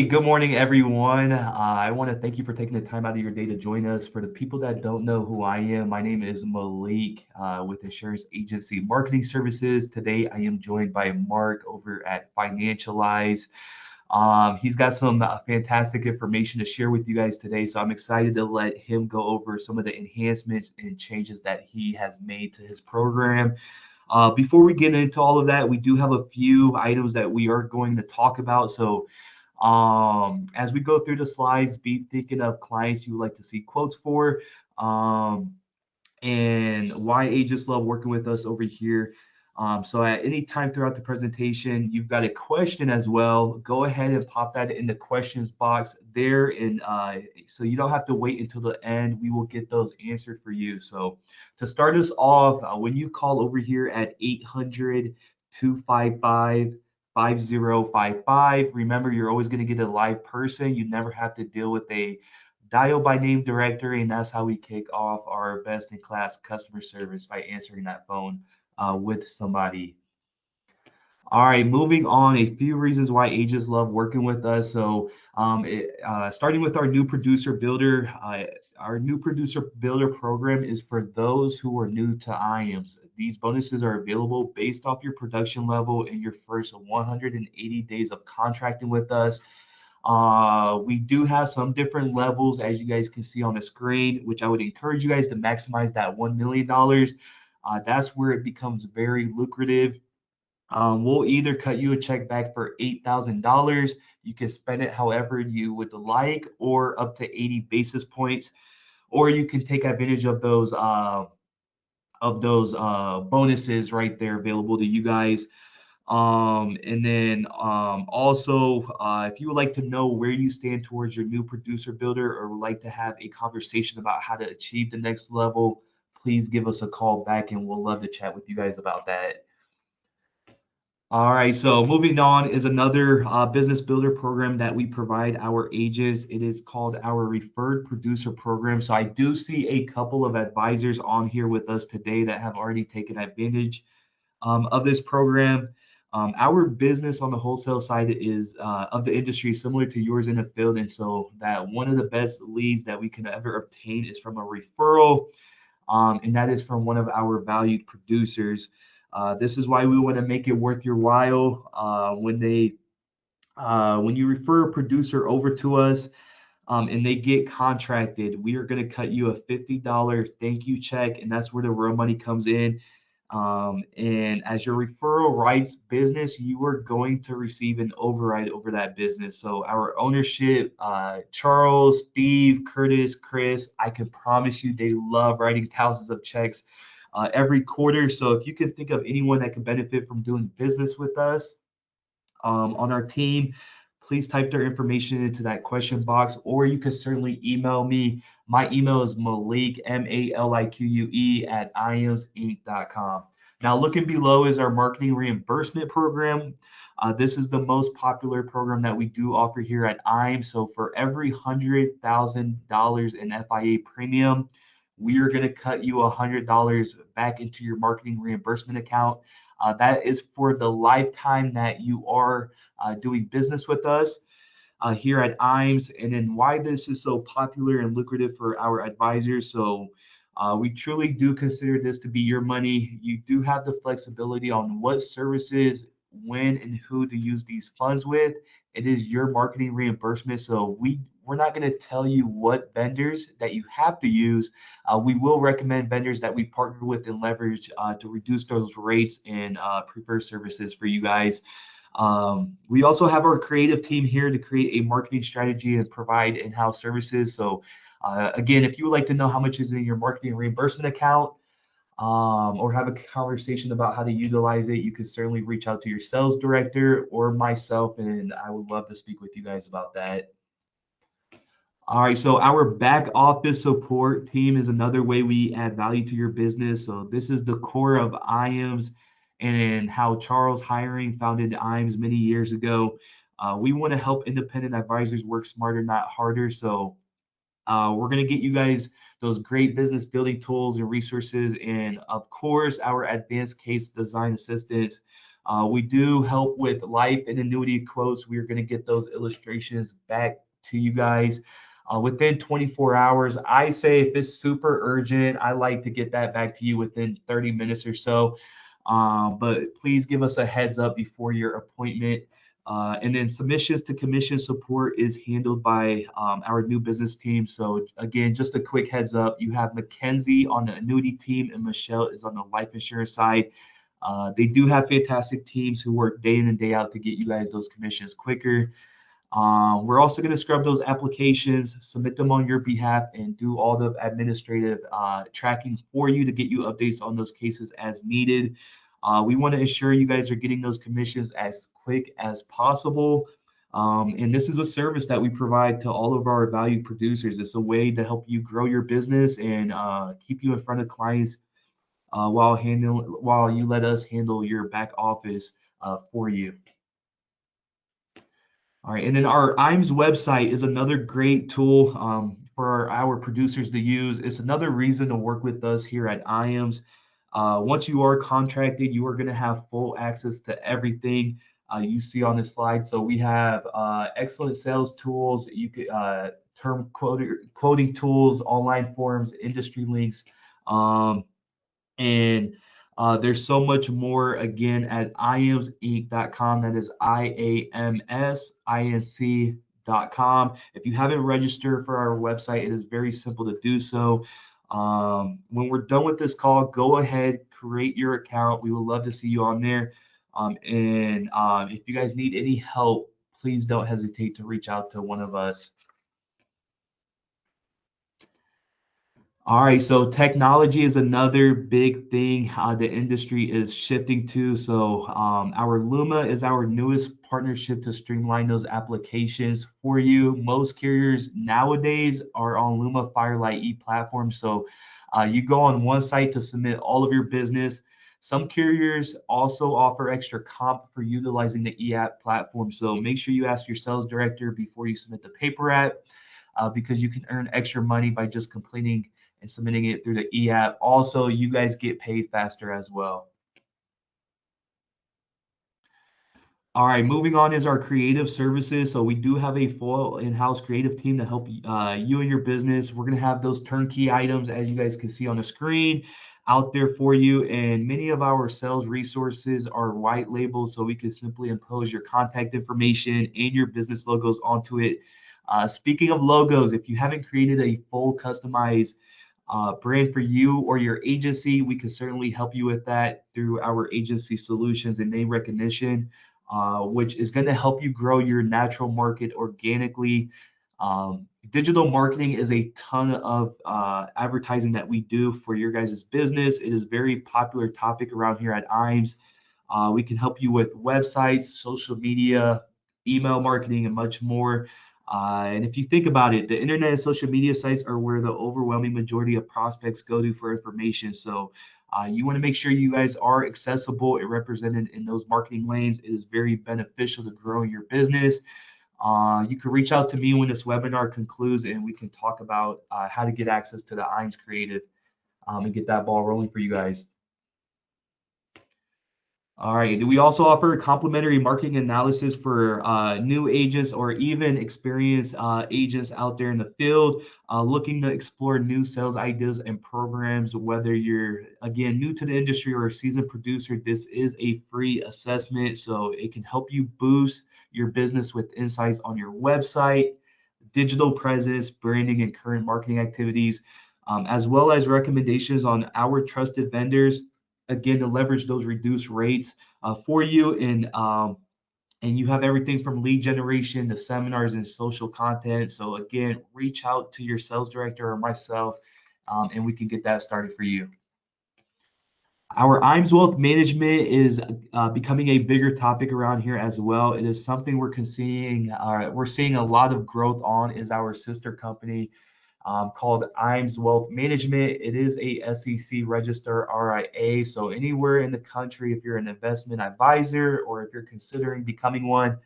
Good morning, everyone. I want to thank you for taking the time out of your day to join us. For the people that don't know who I am, my name is Malik with Insurance Agency Marketing Services. Today, I am joined by Mark over at Financialize. He's got some fantastic information to share with you guys today, so I'm excited to let him go over some of the enhancements and changes that he has made to his program. Before we get into all of that, we do have a few items that we are going to talk about. So as we go through the slides, be thinking of clients you would like to see quotes for, um, and why agents love working with us over here. So at any time throughout the presentation, you've got a question as well, go ahead and pop that in the questions box there. And so you don't have to wait until the end. We will get those answered for you. So to start us off, when you call over here at 800-255-5055, remember you're always going to get a live person. You never have to deal with a dial by name directory, and that's how we kick off our best in class customer service by answering that phone with somebody. All right, moving on, a few reasons why agents love working with us. So, starting with our new producer builder program is for those who are new to IAMS. These bonuses are available based off your production level in your first 180 days of contracting with us. We do have some different levels, as you guys can see on the screen, which I would encourage you guys to maximize that $1 million. That's where it becomes very lucrative. We'll either cut you a check back for $8,000. You can spend it however you would like, or up to 80 basis points, or you can take advantage of those bonuses right there available to you guys. And then also, if you would like to know where you stand towards your new producer builder or would like to have a conversation about how to achieve the next level, please give us a call back and we'll love to chat with you guys about that. All right, so moving on is another business builder program that we provide our agents. It is called our Referred Producer Program. So I do see a couple of advisors on here with us today that have already taken advantage of this program. Our business on the wholesale side is of the industry similar to yours in the field, and so that one of the best leads that we can ever obtain is from a referral, and that is from one of our valued producers. This is why we want to make it worth your while. When you refer a producer over to us, and they get contracted, we are going to cut you a $50 thank you check, and that's where the real money comes in. And as your referral rights business, you are going to receive an override over that business. So our ownership, Charles, Steve, Curtis, Chris, I can promise you they love writing thousands of checks every quarter. So if you can think of anyone that can benefit from doing business with us on our team, please type their information into that question box, or you can certainly email me. My email is Malik, Malique, at iamsinc.com. Now, looking below is our marketing reimbursement program. This is the most popular program that we do offer here at IAM. So for every $100,000 in FIA premium, we are going to cut you $100 back into your marketing reimbursement account. That is for the lifetime that you are doing business with us here at IAMS. And then why this is so popular and lucrative for our advisors. So we truly do consider this to be your money. You do have the flexibility on what services, when, and who to use these funds with. It is your marketing reimbursement. So we're not going to tell you what vendors that you have to use. We will recommend vendors that we partner with and leverage to reduce those rates and prefer services for you guys. We also have our creative team here to create a marketing strategy and provide in-house services. So again, if you would like to know how much is in your marketing reimbursement account, or have a conversation about how to utilize it, you can certainly reach out to your sales director or myself, and I would love to speak with you guys about that. All right, so our back office support team is another way we add value to your business. So this is the core of IAMS and how Charles Hiring founded IAMS many years ago. We want to help independent advisors work smarter, not harder. So we're going to get you guys those great business building tools and resources, and of course, our advanced case design assistance. We do help with life and annuity quotes. We're going to get those illustrations back to you guys within 24 hours. I say if it's super urgent, I like to get that back to you within 30 minutes or so. But please give us a heads up before your appointment. And then submissions to commission support is handled by our new business team. So again, just a quick heads up, you have Mackenzie on the annuity team and Michelle is on the life insurance side. They do have fantastic teams who work day in and day out to get you guys those commissions quicker. We're also going to scrub those applications, submit them on your behalf, and do all the administrative tracking for you to get you updates on those cases as needed. We want to ensure you guys are getting those commissions as quick as possible. And this is a service that we provide to all of our valued producers. It's a way to help you grow your business and keep you in front of clients while you let us handle your back office for you. All right, and then our IAMS website is another great tool for our producers to use. It's another reason to work with us here at IAMS. Once you are contracted, you are going to have full access to everything you see on this slide. So we have excellent sales tools, you could term quoting tools, online forums, industry links, and there's so much more again at iamsinc.com. That is IAMSINC.com. If you haven't registered for our website, it is very simple to do so. When we're done with this call, go ahead, create your account. We would love to see you on there. If you guys need any help, please don't hesitate to reach out to one of us. All right, so technology is another big thing the industry is shifting to. So our Luma is our newest partnership to streamline those applications for you. Most carriers nowadays are on Luma Firelight e-platform. So you go on one site to submit all of your business. Some carriers also offer extra comp for utilizing the e-app platform. So make sure you ask your sales director before you submit the paper app because you can earn extra money by just completing and submitting it through the e-app. Also, you guys get paid faster as well. All right, moving on is our creative services. So we do have a full in-house creative team to help you and your business. We're going to have those turnkey items, as you guys can see on the screen, out there for you. And many of our sales resources are white labeled, so we can simply impose your contact information and your business logos onto it. Speaking of logos, if you haven't created a full customized brand for you or your agency, we can certainly help you with that through our agency solutions and name recognition, which is going to help you grow your natural market organically. Digital marketing is a ton of advertising that we do for your guys' business. It is a very popular topic around here at IAMS. We can help you with websites, social media, email marketing, and much more. And if you think about it, the internet and social media sites are where the overwhelming majority of prospects go to for information. So you want to make sure you guys are accessible and represented in those marketing lanes. It is very beneficial to growing your business. You can reach out to me when this webinar concludes and we can talk about how to get access to the IAMS Creative and get that ball rolling for you guys. All right. We also offer complimentary marketing analysis for new agents or even experienced agents out there in the field looking to explore new sales ideas and programs. Whether you're, again, new to the industry or a seasoned producer, this is a free assessment. So it can help you boost your business with insights on your website, digital presence, branding, and current marketing activities, as well as recommendations on our trusted vendors, again, to leverage those reduced rates for you. And you have everything from lead generation to seminars and social content. So again, reach out to your sales director or myself, and we can get that started for you. Our IAMS Wealth Management is becoming a bigger topic around here as well. It is something we're seeing a lot of growth on. Is our sister company called IAMS Wealth Management. It is a SEC register RIA. So anywhere in the country, if you're an investment advisor or if you're considering becoming one,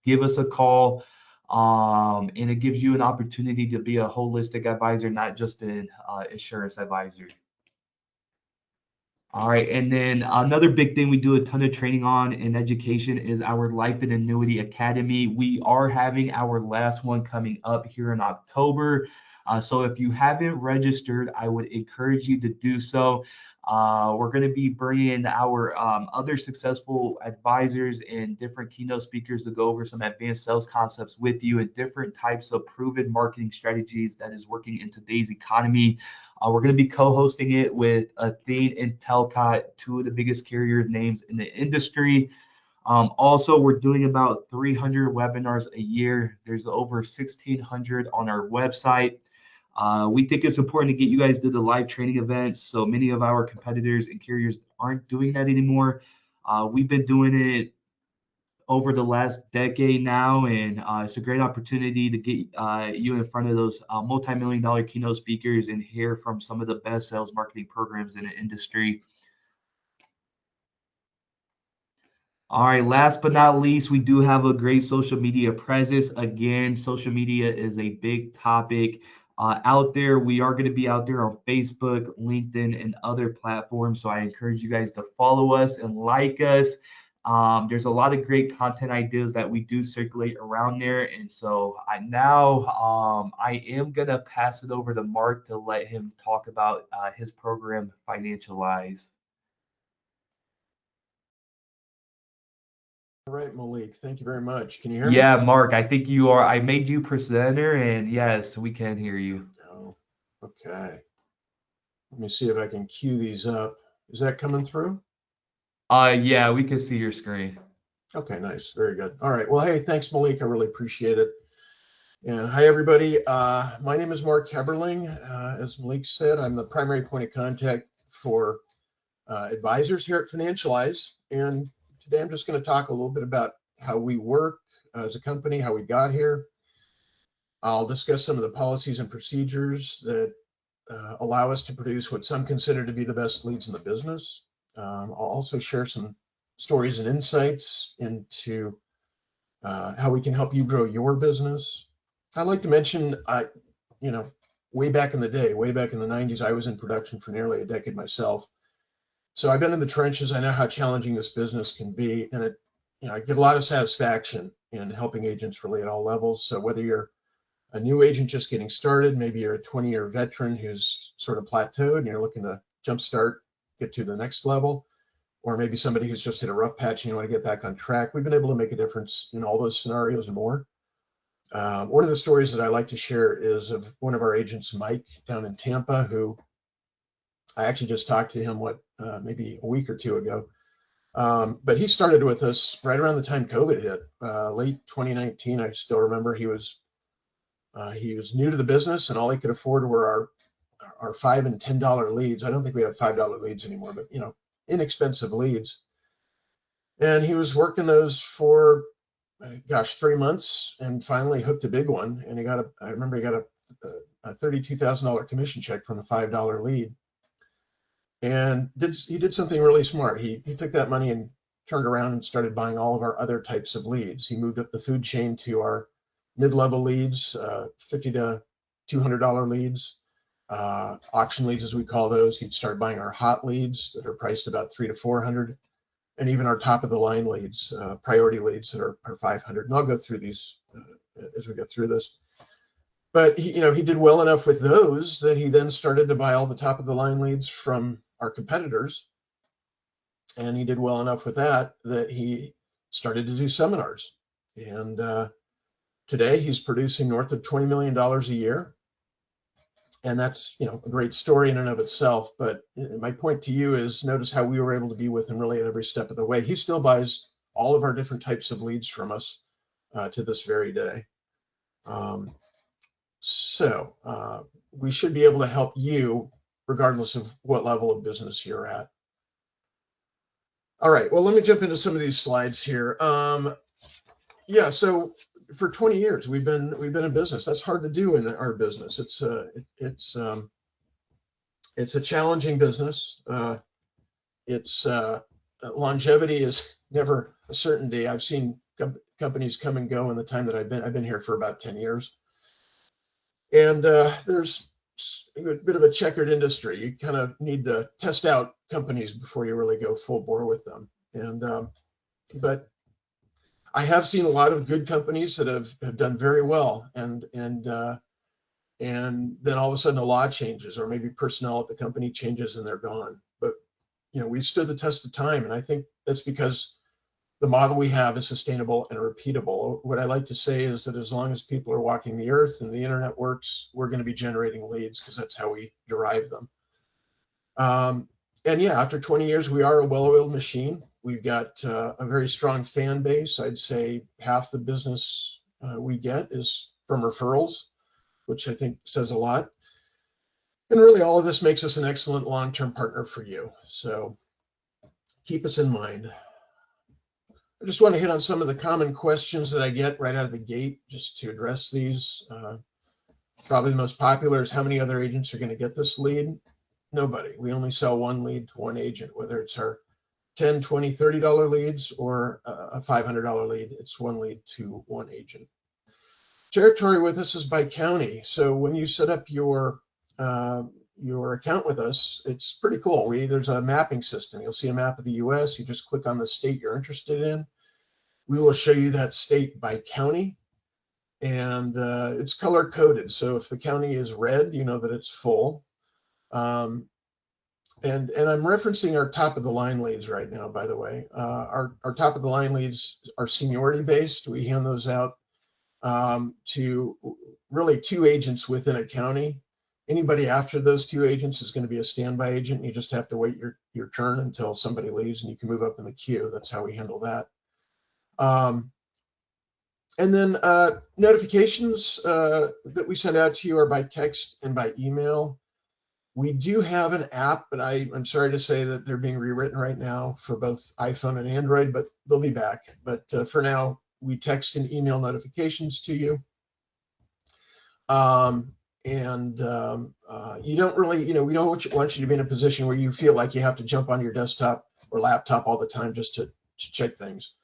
give us a call. And it gives you an opportunity to be a holistic advisor, not just an insurance advisor. All right, and then another big thing we do a ton of training on in education is our Life and Annuity Academy. We are having our last one coming up here in October. So if you haven't registered, I would encourage you to do so. We're going to be bringing our other successful advisors and different keynote speakers to go over some advanced sales concepts with you and different types of proven marketing strategies that is working in today's economy. We're going to be co-hosting it with Athene and Telcott, two of the biggest carrier names in the industry. Also, we're doing about 300 webinars a year. There's over 1,600 on our website. We think it's important to get you guys to the live training events. So many of our competitors and carriers aren't doing that anymore. We've been doing it over the last decade now, and it's a great opportunity to get you in front of those multi-million-dollar keynote speakers and hear from some of the best sales marketing programs in the industry. All right, last but not least, we do have a great social media presence. Again, social media is a big topic out there. We are going to be out there on Facebook, LinkedIn, and other platforms. So I encourage you guys to follow us and like us. There's a lot of great content ideas that we do circulate around there. And so I am going to pass it over to Mark to let him talk about his program, Financialize. All right, Malik, thank you very much. Can you hear me? Yeah, Mark, I think you are. I made you presenter, and yes, we can hear you. Oh, okay. Let me see if I can cue these up. Is that coming through? Yeah, we can see your screen. Okay, nice. Very good. All right. Well, hey, thanks, Malik. I really appreciate it. And hi, everybody. My name is Mark Heberling. As Malik said, I'm the primary point of contact for advisors here at Financialize. And today I'm just going to talk a little bit about how we work as a company, how we got here. I'll discuss some of the policies and procedures that allow us to produce what some consider to be the best leads in the business. I'll also share some stories and insights into how we can help you grow your business. I'd like to mention, way back in the day, way back in the 90s, I was in production for nearly a decade myself. So I've been in the trenches. I know how challenging this business can be, and I get a lot of satisfaction in helping agents really at all levels. So whether you're a new agent just getting started, maybe you're a 20-year veteran who's sort of plateaued and you're looking to jumpstart, get to the next level, or maybe somebody who's just hit a rough patch and you want to get back on track. We've been able to make a difference in all those scenarios and more. One of the stories that I like to share is of one of our agents, Mike, down in Tampa, who I actually just talked to him, maybe a week or two ago. But he started with us right around the time COVID hit, late 2019. I still remember he was new to the business, and all he could afford were our $5 and $10 leads. I don't think we have $5 leads anymore, but inexpensive leads. And he was working those for 3 months, and finally hooked a big one. And I remember he got a $32,000 commission check from a $5 lead. And he did something really smart. He took that money and turned around and started buying all of our other types of leads. He moved up the food chain to our mid-level leads, $50 to $200 leads, auction leads as we call those. He'd start buying our hot leads that are priced about $300 to $400, and even our top of the line leads, priority leads that are $500. And I'll go through these as we go through this. But he did well enough with those that he then started to buy all the top of the line leads from our competitors. And he did well enough with that he started to do seminars. And today he's producing north of $20 million a year. And that's, a great story in and of itself. But my point to you is, notice how we were able to be with him really at every step of the way. He still buys all of our different types of leads from us to this very day. So we should be able to help you regardless of what level of business you're at. All right, well, let me jump into some of these slides here. So for 20 years we've been in business. That's hard to do in our business. It's a challenging business. Longevity is never a certainty. I've seen companies come and go in the time that I've been here for about 10 years. And there's a bit of a checkered industry. You kind of need to test out companies before you really go full bore with them. And but I have seen a lot of good companies that have done very well, and then all of a sudden a law changes, or maybe personnel at the company changes and they're gone. But we stood the test of time, and I think that's because the model we have is sustainable and repeatable. What I like to say is that as long as people are walking the earth and the internet works, we're going to be generating leads, because that's how we derive them. And yeah, after 20 years, we are a well-oiled machine. We've got a very strong fan base. I'd say half the business we get is from referrals, which I think says a lot. And really, all of this makes us an excellent long-term partner for you. So keep us in mind. I just want to hit on some of the common questions that I get right out of the gate, just to address these. Probably the most popular is, how many other agents are going to get this lead? Nobody. We only sell one lead to one agent, whether it's our $10, $20, $30 leads or a $500 lead. It's one lead to one agent. Territory with us is by county. So when you set up your account with us, it's pretty cool. There's a mapping system. You'll see a map of the US. You just click on the state you're interested in. We will show you that state by county, and it's color coded. So if the county is red, you know that it's full. And I'm referencing our top of the line leads right now, by the way. Our top of the line leads are seniority based. We hand those out to really 2 agents within a county. Anybody after those 2 agents is going to be a standby agent. You just have to wait your turn until somebody leaves, and you can move up in the queue. That's how we handle that. And then notifications that we send out to you are by text and by email. We do have an app, but I'm sorry to say that they're being rewritten right now for both iPhone and Android, but they'll be back. But for now, we text and email notifications to you. You don't really, we don't want you to be in a position where you feel like you have to jump on your desktop or laptop all the time just to check things.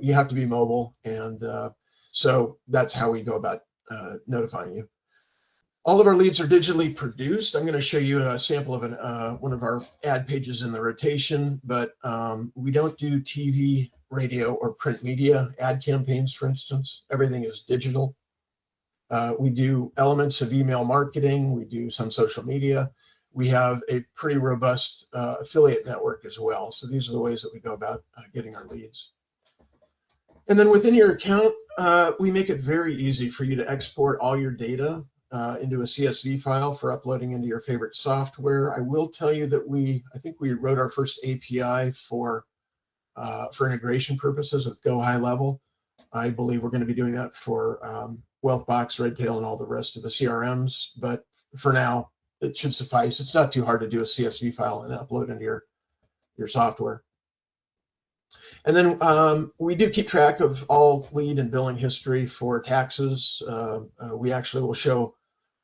You have to be mobile, and so that's how we go about notifying you. All of our leads are digitally produced. I'm going to show you a sample of one of our ad pages in the rotation, but we don't do TV, radio, or print media ad campaigns, for instance. Everything is digital. We do elements of email marketing. We do some social media. We have a pretty robust affiliate network as well. So these are the ways that we go about getting our leads. And then within your account, we make it very easy for you to export all your data into a CSV file for uploading into your favorite software. I will tell you that I think we wrote our first API for integration purposes with Go High Level. I believe we're going to be doing that for Wealthbox, Redtail, and all the rest of the CRMs. But for now, it should suffice. It's not too hard to do a CSV file and upload into your software. And then we do keep track of all lead and billing history for taxes. We actually will show,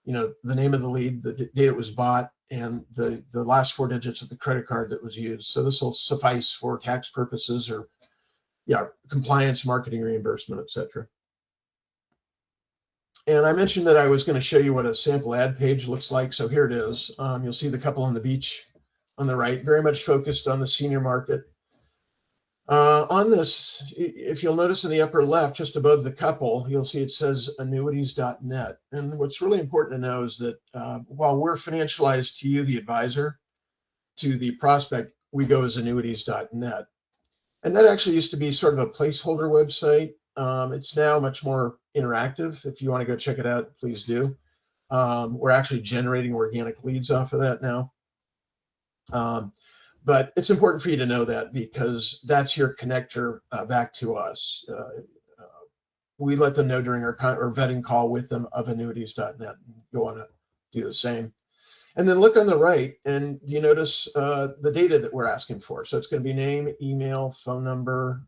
the name of the lead, the date it was bought, and the last 4 digits of the credit card that was used. So this will suffice for tax purposes or, compliance, marketing, reimbursement, etc. And I mentioned that I was going to show you what a sample ad page looks like. So here it is. You'll see the couple on the beach on the right, very much focused on the senior market. On this, if you'll notice in the upper left, just above the couple, you'll see it says annuities.net. And what's really important to know is that while we're Financialize to you, the advisor, to the prospect, we go as annuities.net. And that actually used to be sort of a placeholder website. It's now much more interactive. If you want to go check it out, please do. We're actually generating organic leads off of that now. But it's important for you to know that, because that's your connector back to us. We let them know during our vetting call with them of annuities.net. You'll want to do the same. And then look on the right, and you notice the data that we're asking for. So it's going to be name, email, phone number,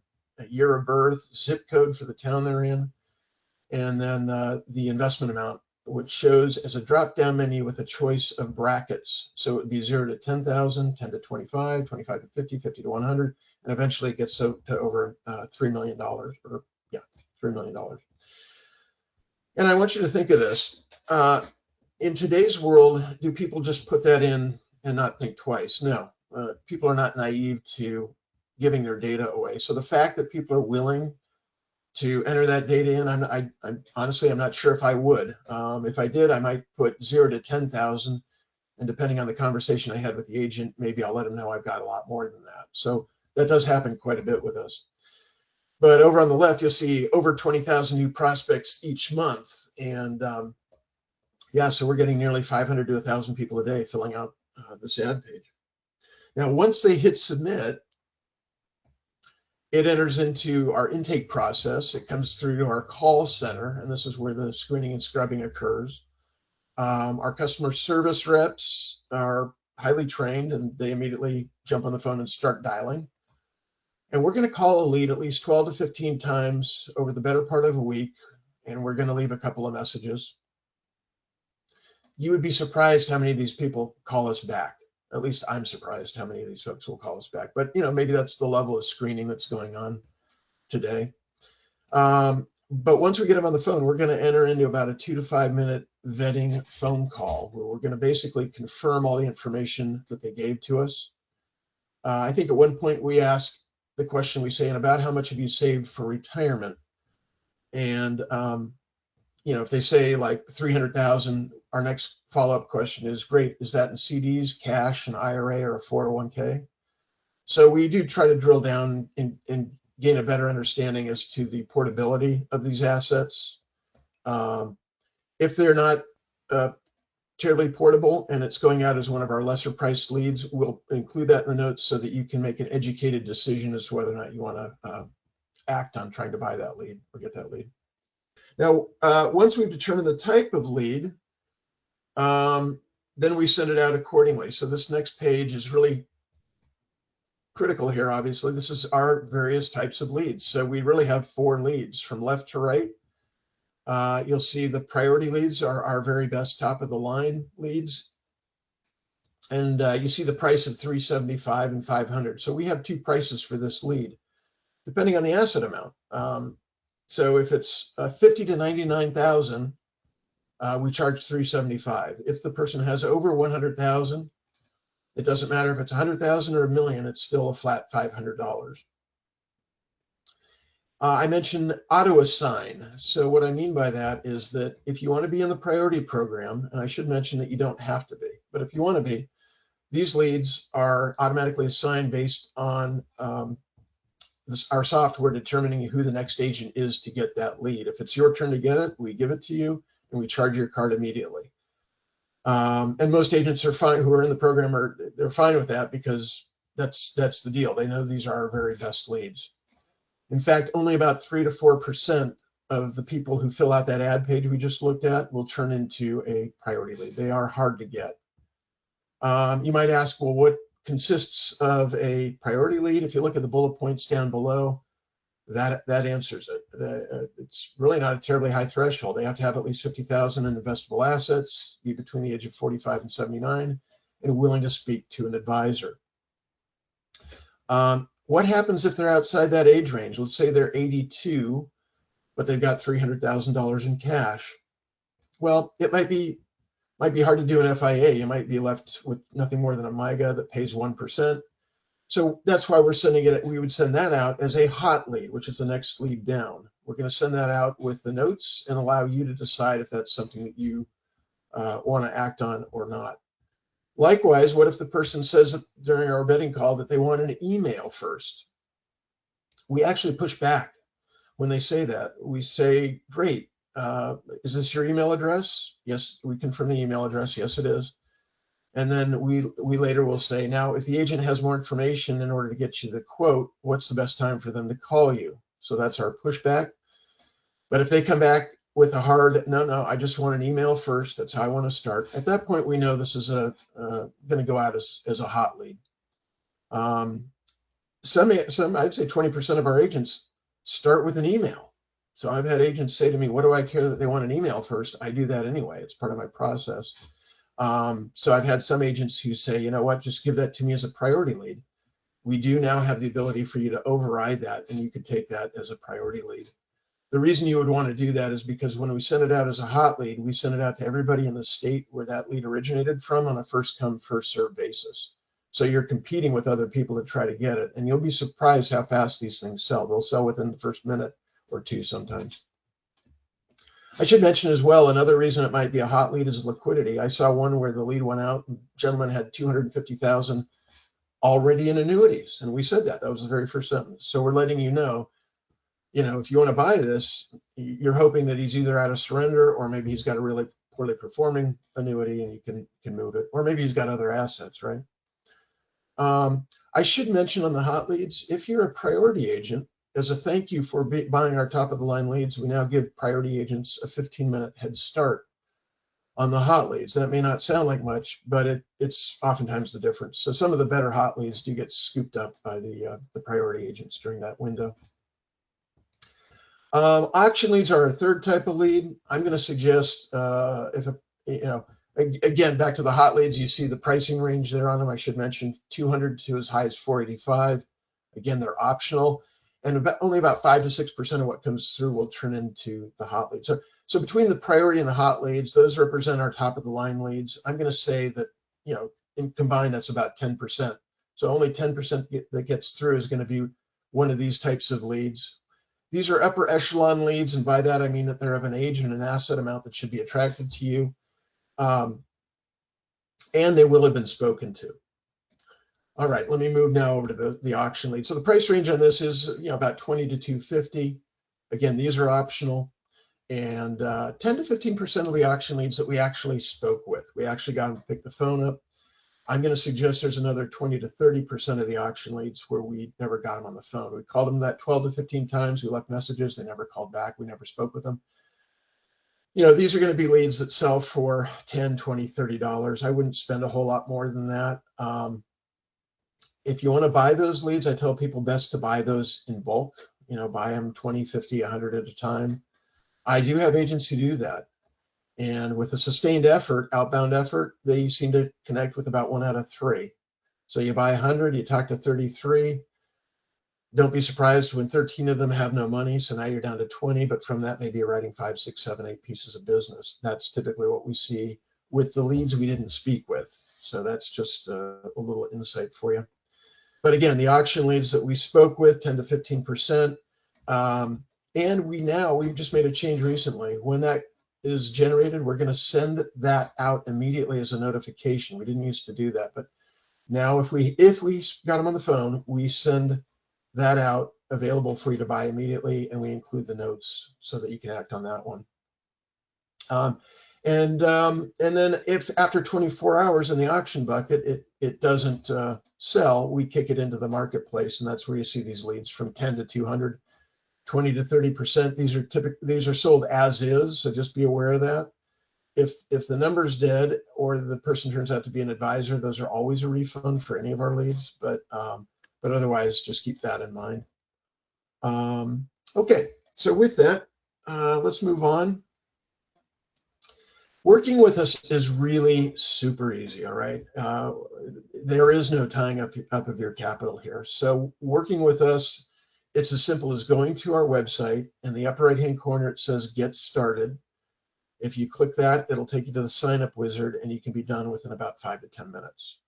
year of birth, zip code for the town they're in, and then the investment amount, which shows as a drop-down menu with a choice of brackets. So it would be 0 to 10,000, 10 to 25, 25 to 50, 50 to 100, and eventually it gets to over $3 million, or $3 million. And I want you to think of this. in today's world, do people just put that in and not think twice? No, people are not naive to giving their data away. So the fact that people are willing to enter that data in, I'm honestly, I'm not sure if I would. If I did, I might put 0 to 10,000, and depending on the conversation I had with the agent, maybe I'll let them know I've got a lot more than that. So that does happen quite a bit with us. But over on the left, you'll see over 20,000 new prospects each month. And yeah, so we're getting nearly 500 to 1,000 people a day filling out this ad page. Now, once they hit submit, it enters into our intake process. It comes through to our call center, and this is where the screening and scrubbing occurs. Our customer service reps are highly trained, and they immediately jump on the phone and start dialing. And we're going to call a lead at least 12 to 15 times over the better part of a week, and we're going to leave a couple of messages. You would be surprised how many of these people call us back. At least I'm surprised how many of these folks will call us back. But maybe that's the level of screening that's going on today. But once we get them on the phone, we're going to enter into about a 2 to 5 minute vetting phone call where we're going to basically confirm all the information that they gave to us. I think at one point we asked the question, we say, and about how much have you saved for retirement? And if they say like 300,000, our next follow-up question is, great, is that in CDs, cash, an IRA, or a 401k? So we do try to drill down and gain a better understanding as to the portability of these assets. If they're not terribly portable and it's going out as one of our lesser priced leads, we'll include that in the notes so that you can make an educated decision as to whether or not you want to act on trying to buy that lead or get that lead. Now, once we've determined the type of lead, then we send it out accordingly. So this next page is really critical here, obviously. This is our various types of leads. So we really have 4 leads from left to right. You'll see the priority leads are our very best top of the line leads. And you see the price of $375 and $500. So we have 2 prices for this lead, depending on the asset amount. So if it's 50 to 99,000, we charge $375. If the person has over 100,000, it doesn't matter if it's 100,000 or $1 million, it's still a flat $500. I mentioned auto assign. So what I mean by that is that if you want to be in the priority program, and I should mention that you don't have to be, but if you want to be, these leads are automatically assigned based on our software determining who the next agent is to get that lead. If it's your turn to get it, we give it to you and we charge your card immediately. And most agents are fine who are in the program, they're fine with that because that's the deal. They know these are our very best leads. In fact, only about 3 to 4% of the people who fill out that ad page we just looked at will turn into a priority lead. They are hard to get. You might ask, well, what consists of a priority lead? If you look at the bullet points down below, that answers it. It's really not a terribly high threshold. They have to have at least 50,000 in investable assets, be between the age of 45 and 79, and willing to speak to an advisor. What happens if they're outside that age range? Let's say they're 82, but they've got $300,000 in cash. Well, it might be hard to do an FIA. You might be left with nothing more than a MIGA that pays 1%. So that's why we're sending it. We would send that out as a hot lead, which is the next lead down. We're going to send that out with the notes and allow you to decide if that's something that you want to act on or not. Likewise, what if the person says during our vetting call that they want an email first? We actually push back when they say that. We say, great, is this your email address? Yes, we confirm the email address. Yes, it is. And then we later will say, now, if the agent has more information in order to get you the quote, what's the best time for them to call you? So that's our pushback. But if they come back with a hard, no, I just want an email first, that's how I want to start. At that point, we know this is going to go out as a hot lead. Some I'd say 20% of our agents start with an email. So I've had agents say to me, what do I care that they want an email first? I do that anyway. It's part of my process. So I've had some agents who say, you know what, just give that to me as a priority lead. We do now have the ability for you to override that, and you could take that as a priority lead. The reason you would want to do that is because when we send it out as a hot lead, we send it out to everybody in the state where that lead originated from on a first come, first served basis. So you're competing with other people to try to get it. And you'll be surprised how fast these things sell. They'll sell within the first minute or two sometimes. I should mention as well, another reason it might be a hot lead is liquidity. I saw one where the lead went out and the gentleman had 250,000 already in annuities. And we said that was the very first sentence. So we're letting you know, if you want to buy this, you're hoping that he's either out of surrender or maybe he's got a really poorly performing annuity and you can move it, or maybe he's got other assets, right? I should mention on the hot leads, if you're a priority agent, as a thank you for buying our top of the line leads, we now give priority agents a 15-minute head start on the hot leads. That may not sound like much, but it's oftentimes the difference. So some of the better hot leads do get scooped up by the priority agents during that window. Auction leads are a third type of lead. I'm going to suggest again, back to the hot leads, you see the pricing range there on them. I should mention 200 to as high as 485. Again, they're optional, and only about 5 to 6% of what comes through will turn into the hot leads. So between the priority and the hot leads, those represent our top of the line leads. I'm going to say that, in combined, that's about 10%. So only 10% that gets through is going to be one of these types of leads. These are upper echelon leads, and by that I mean that they're of an age and an asset amount that should be attractive to you, and they will have been spoken to. All right, let me move now over to the auction lead. So the price range on this is about 20 to 250. Again, these are optional, and 10 to 15% of the auction leads that we actually spoke with. We actually got them to pick the phone up. I'm going to suggest there's another 20 to 30% of the auction leads where we never got them on the phone. We called them that 12 to 15 times. We left messages. They never called back. We never spoke with them. These are going to be leads that sell for $10, $20, $30. I wouldn't spend a whole lot more than that. If you want to buy those leads, I tell people best to buy those in bulk, buy them 20, 50, 100 at a time. I do have agents who do that. And with a sustained effort, outbound effort, they seem to connect with about 1 out of 3. So you buy 100, you talk to 33. Don't be surprised when 13 of them have no money. So now you're down to 20, but from that, maybe you're writing 5, 6, 7, 8 pieces of business. That's typically what we see with the leads we didn't speak with. So that's just a little insight for you. But again, the auction leads that we spoke with, 10 to 15%. And we've just made a change recently. When that is generated, we're going to send that out immediately as a notification. We didn't used to do that, but now if we got them on the phone, we send that out available for you to buy immediately, and we include the notes so that you can act on that one. And then if after 24 hours in the auction bucket it doesn't sell, we kick it into the marketplace, and that's where you see these leads from 10 to 200. 20 to 30%. These are sold as is, so just be aware of that. If the number's dead or the person turns out to be an advisor, those are always a refund for any of our leads. But otherwise, just keep that in mind. Okay, so with that, let's move on. Working with us is really super easy. All right, there is no tying up of your capital here. So working with us, it's as simple as going to our website. In the upper right-hand corner, it says Get Started. If you click that, it'll take you to the sign-up wizard, and you can be done within about 5 to 10 minutes.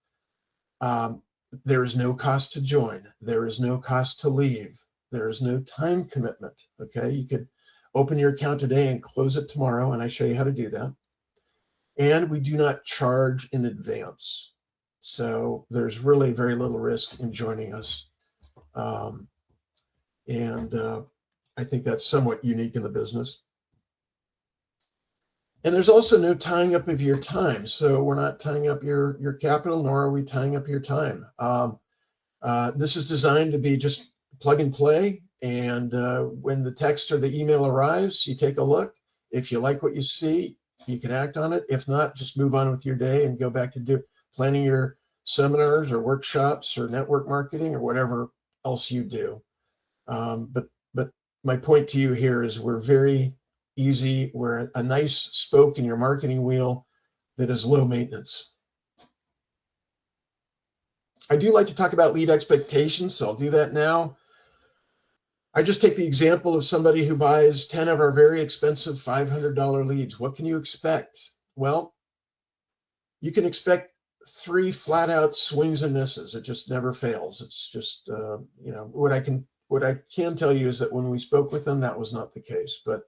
There is no cost to join. There is no cost to leave. There is no time commitment, okay? You could open your account today and close it tomorrow, and I show you how to do that. And we do not charge in advance. So there's really very little risk in joining us. And I think that's somewhat unique in the business. And there's also no tying up of your time. So we're not tying up your capital, nor are we tying up your time. This is designed to be just plug and play. And when the text or the email arrives, you take a look. If you like what you see, you can act on it. If not, just move on with your day and go back to planning your seminars or workshops or network marketing or whatever else you do. But my point to you here is we're very easy. We're a nice spoke in your marketing wheel that is low maintenance. I do like to talk about lead expectations, so I'll do that now. I just take the example of somebody who buys 10 of our very expensive $500 leads. What can you expect? Well, you can expect 3 flat out swings and misses. It just never fails. It's just, what I can tell you is that when we spoke with them, that was not the case. But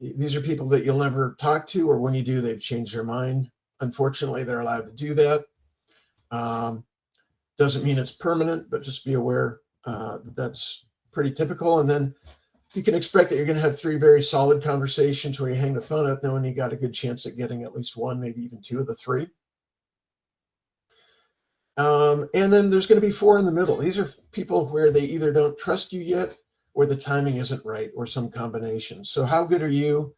these are people that you'll never talk to, or when you do, they've changed their mind. Unfortunately, they're allowed to do that. Doesn't mean it's permanent, but just be aware that that's pretty typical. And then you can expect that you're going to have 3 very solid conversations where you hang the phone up knowing you got a good chance at getting at least 1, maybe even 2 of the 3. And then there's going to be 4 in the middle. These are people where they either don't trust you yet, or the timing isn't right, or some combination. So how good are you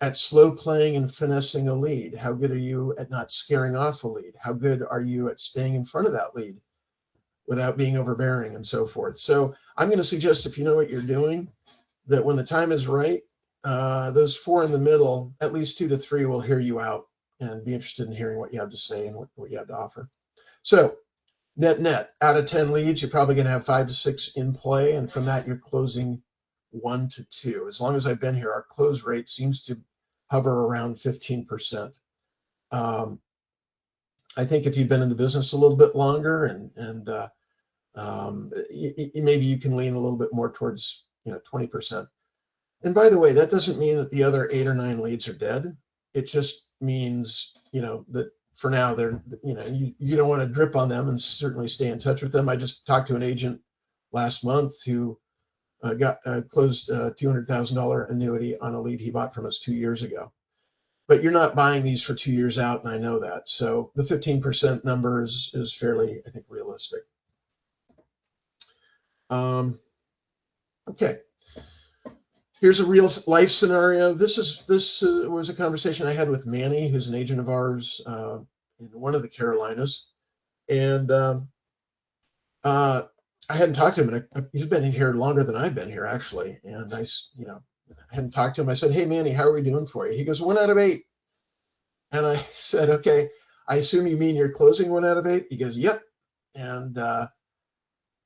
at slow playing and finessing a lead? How good are you at not scaring off a lead? How good are you at staying in front of that lead without being overbearing and so forth? So I'm going to suggest, if you know what you're doing, that when the time is right, those 4 in the middle, at least 2 to 3 will hear you out and be interested in hearing what you have to say and what you have to offer. So net, out of 10 leads, you're probably going to have 5 to 6 in play. And from that, you're closing 1 to 2. As long as I've been here, our close rate seems to hover around 15%. I think if you've been in the business a little bit longer, and maybe you can lean a little bit more towards 20%. And by the way, that doesn't mean that the other 8 or 9 leads are dead. It just means that for now they're you don't want to drip on them, and certainly stay in touch with them. I just talked to an agent last month who closed a $200,000 annuity on a lead he bought from us 2 years ago. But you're not buying these for 2 years out, and I know that. So the 15% number is fairly, I think, realistic. Okay. Here's a real life scenario. This was a conversation I had with Manny, who's an agent of ours in one of the Carolinas, and I hadn't talked to him, and he's been here longer than I've been here, actually. And I hadn't talked to him. I said, "Hey, Manny, how are we doing for you?" He goes, 1 out of 8. And I said, "Okay, I assume you mean you're closing 1 out of 8?" He goes, "Yep."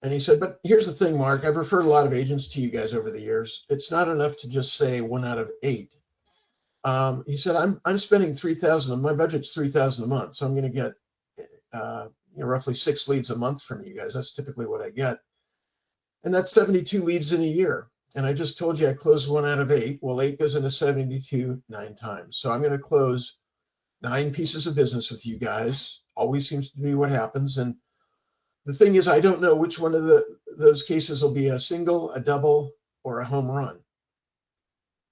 And he said, "But here's the thing, Mark. I've referred a lot of agents to you guys over the years. It's not enough to just say 1 out of 8." He said, "I'm spending $3,000. My budget's $3,000 a month, so I'm going to get roughly 6 leads a month from you guys. That's typically what I get, and that's 72 leads in a year. And I just told you I closed 1 out of 8. Well, 8 goes into 72 9 times. So I'm going to close 9 pieces of business with you guys. Always seems to be what happens. And the thing is, I don't know which one of those cases will be a single, a double, or a home run.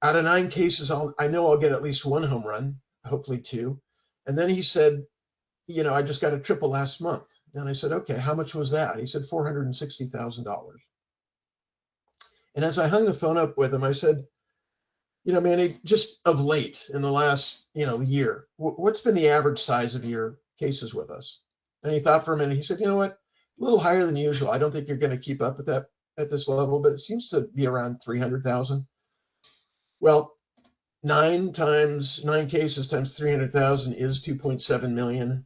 Out of 9 cases, I know I'll get at least 1 home run, hopefully 2." And then he said, "I just got a triple last month." And I said, "Okay, how much was that?" He said, $460,000. And as I hung the phone up with him, I said, "Manny, just of late in the last, year, what's been the average size of your cases with us?" And he thought for a minute. He said, "You know what? A little higher than usual. I don't think you're going to keep up at this level, but it seems to be around 300,000. Well, 9 cases times 300,000 is 2.7 million.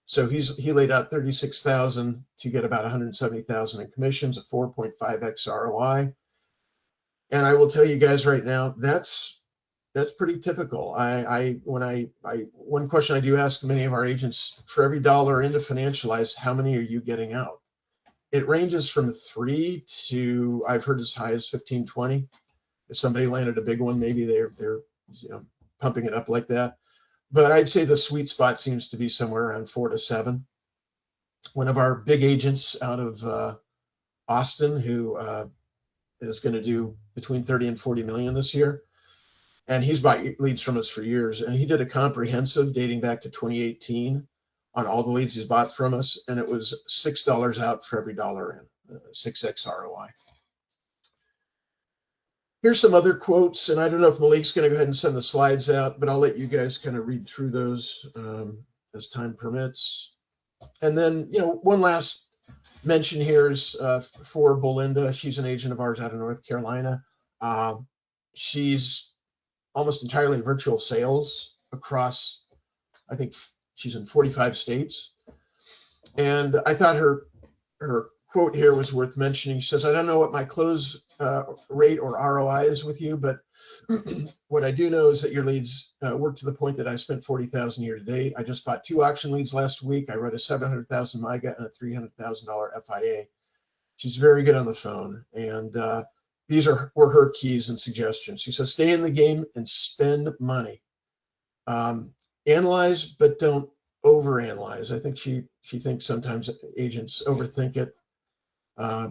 So he laid out 36,000 to get about 170,000 in commissions, a 4.5x ROI. And I will tell you guys right now, that's pretty typical. One question I do ask many of our agents: for every dollar into Financialize, how many are you getting out? It ranges from 3 to, I've heard, as high as 15, 20. If somebody landed a big one, maybe they're pumping it up like that. But I'd say the sweet spot seems to be somewhere around 4 to 7. One of our big agents out of Austin, who is going to do between 30 and 40 million this year, and he's bought leads from us for years, and he did a comprehensive dating back to 2018 on all the leads he's bought from us, and it was $6 out for every dollar in, 6x ROI. Here's some other quotes, and I don't know if Malik's going to go ahead and send the slides out, but I'll let you guys kind of read through those as time permits. And then, one last mention here is for Belinda. She's an agent of ours out of North Carolina. She's almost entirely virtual sales across, I think she's in 45 states. And I thought her quote here was worth mentioning. She says, I don't know what my close rate or ROI is with you, but what I do know is that your leads work to the point that I spent $40,000 year to date. I just bought 2 auction leads last week. I wrote a $700,000 MIGA and a $300,000 FIA. She's very good on the phone. And these were her keys and suggestions. She says, stay in the game and spend money. Analyze, but don't overanalyze. I think she thinks sometimes agents overthink it.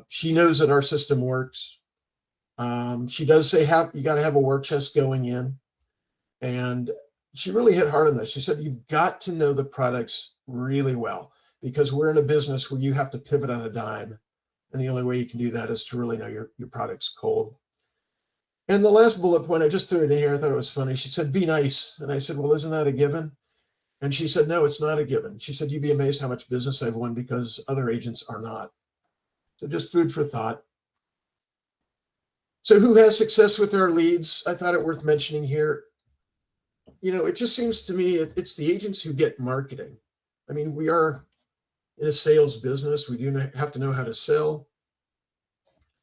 She knows that our system works. She does say you got to have a war chest going in. And she really hit hard on this. She said, you've got to know the products really well, because we're in a business where you have to pivot on a dime. And the only way you can do that is to really know your products cold. And the last bullet point, I just threw it in here. I thought it was funny. She said, be nice. And I said, well, isn't that a given? And she said, no, it's not a given. She said, you'd be amazed how much business I've won because other agents are not. So just food for thought. So who has success with their leads? I thought it worth mentioning here. You know, it just seems to me it's the agents who get marketing. I mean, we are in a sales business. We do have to know how to sell.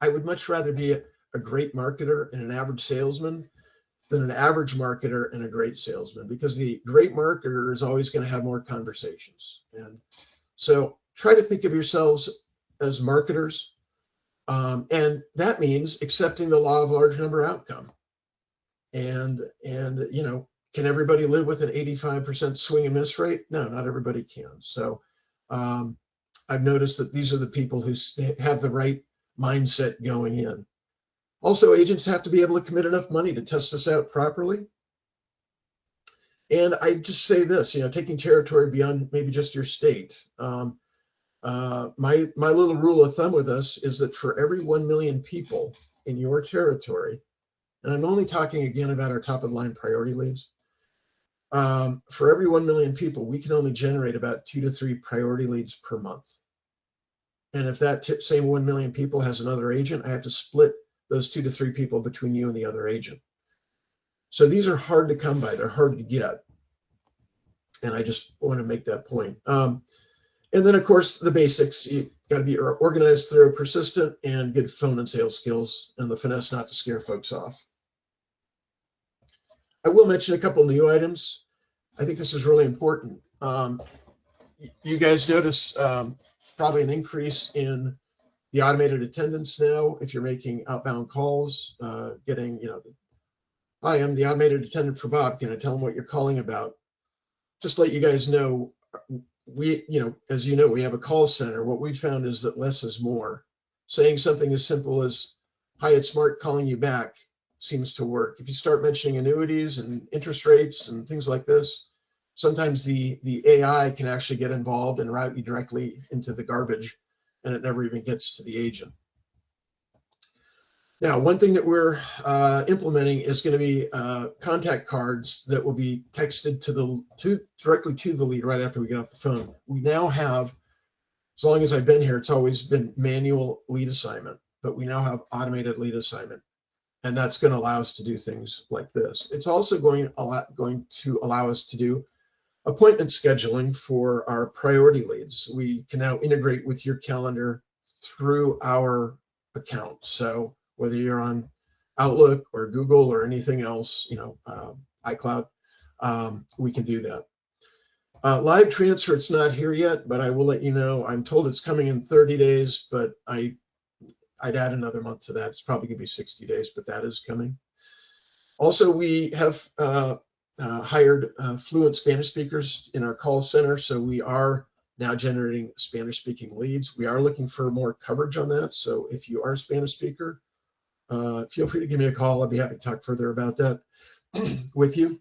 I would much rather be a great marketer and an average salesman than an average marketer and a great salesman, because the great marketer is always going to have more conversations. And so try to think of yourselves as marketers. And that means accepting the law of large number outcome. And you know, can everybody live with an 85% swing and miss rate? No, not everybody can. So I've noticed that these are the people who have the right mindset going in. Also, agents have to be able to commit enough money to test us out properly. And I just say this, you know, taking territory beyond maybe just your state. My little rule of thumb with us is that for every 1 million people in your territory, and I'm only talking again about our top of the line priority leads, for every 1 million people, we can only generate about 2 to 3 priority leads per month. And if that same 1 million people has another agent, I have to split those 2 to 3 people between you and the other agent. So these are hard to come by. They're hard to get. And I just want to make that point. And then, of course, the basics. You got to be organized, thorough, persistent, and good phone and sales skills, and the finesse not to scare folks off. I will mention a couple new items. I think this is really important. You guys notice probably an increase in the automated attendance now. If you're making outbound calls, getting, you know, hi, I'm the automated attendant for Bob. Can I tell him what you're calling about? Just let you guys know, we, you know, as you know, we have a call center. What we found is that less is more. Saying something as simple as, hi, it's Mark calling you back, seems to work. If you start mentioning annuities and interest rates and things like this, sometimes the AI can actually get involved and route you directly into the garbage, and it never even gets to the agent. Now, one thing that we're implementing is going to be contact cards that will be texted directly to the lead right after we get off the phone. We now have, as long as I've been here, it's always been manual lead assignment, but we now have automated lead assignment, and that's going to allow us to do things like this. It's also going to allow us to do appointment scheduling for our priority leads. We can now integrate with your calendar through our account. So whether you're on Outlook or Google or anything else, you know, iCloud, we can do that. Live transfer, it's not here yet, but I will let you know. I'm told it's coming in 30 days, but I'd add another month to that. It's probably gonna be 60 days, but that is coming. Also, we have hired fluent Spanish speakers in our call center. So we are now generating Spanish speaking leads. We are looking for more coverage on that. So if you are a Spanish speaker, feel free to give me a call. I'll be happy to talk further about that with you.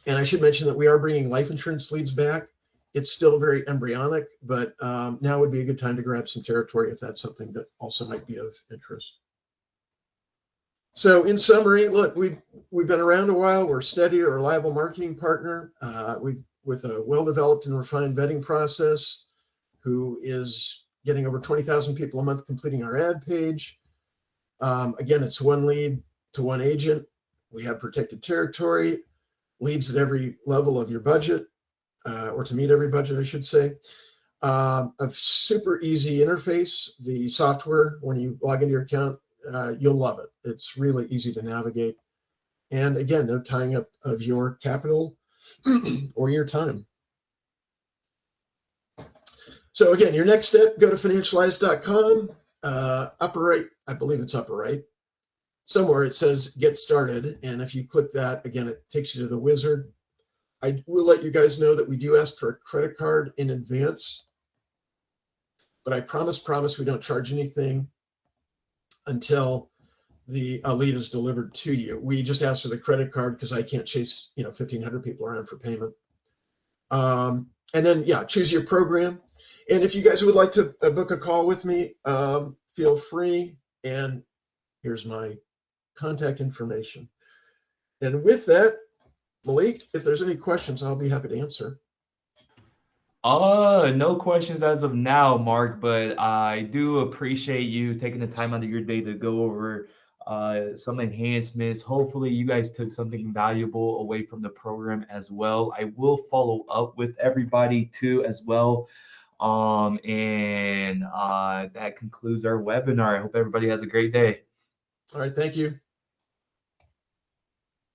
And I should mention that we are bringing life insurance leads back. It's still very embryonic, but now would be a good time to grab some territory if that's something that also might be of interest. So in summary, look, we've been around a while. We're a steady, or reliable marketing partner with a well-developed and refined vetting process, who is getting over 20,000 people a month completing our ad page. Again, it's 1 lead to 1 agent. We have protected territory, leads at every level of your budget, or to meet every budget, I should say. A super easy interface. The software, when you log into your account, you'll love it. It's really easy to navigate. And again, no tying up of your capital or your time. So again, your next step, go to financialize.com. Upper right, I believe it's upper right. Somewhere it says get started. And if you click that, again, it takes you to the wizard. I will let you guys know that we do ask for a credit card in advance. But I promise we don't charge anything until the lead is delivered to you. We just ask for the credit card because I can't chase 1,500 people around for payment. And then, yeah, choose your program. And if you guys would like to book a call with me, feel free. And here's my contact information. And with that, Malik, if there's any questions, I'll be happy to answer. No questions as of now, Mark, but I do appreciate you taking the time out of your day to go over some enhancements. Hopefully, you guys took something valuable away from the program as well. I will follow up with everybody too as well. And that concludes our webinar. I hope everybody has a great day. All right, thank you.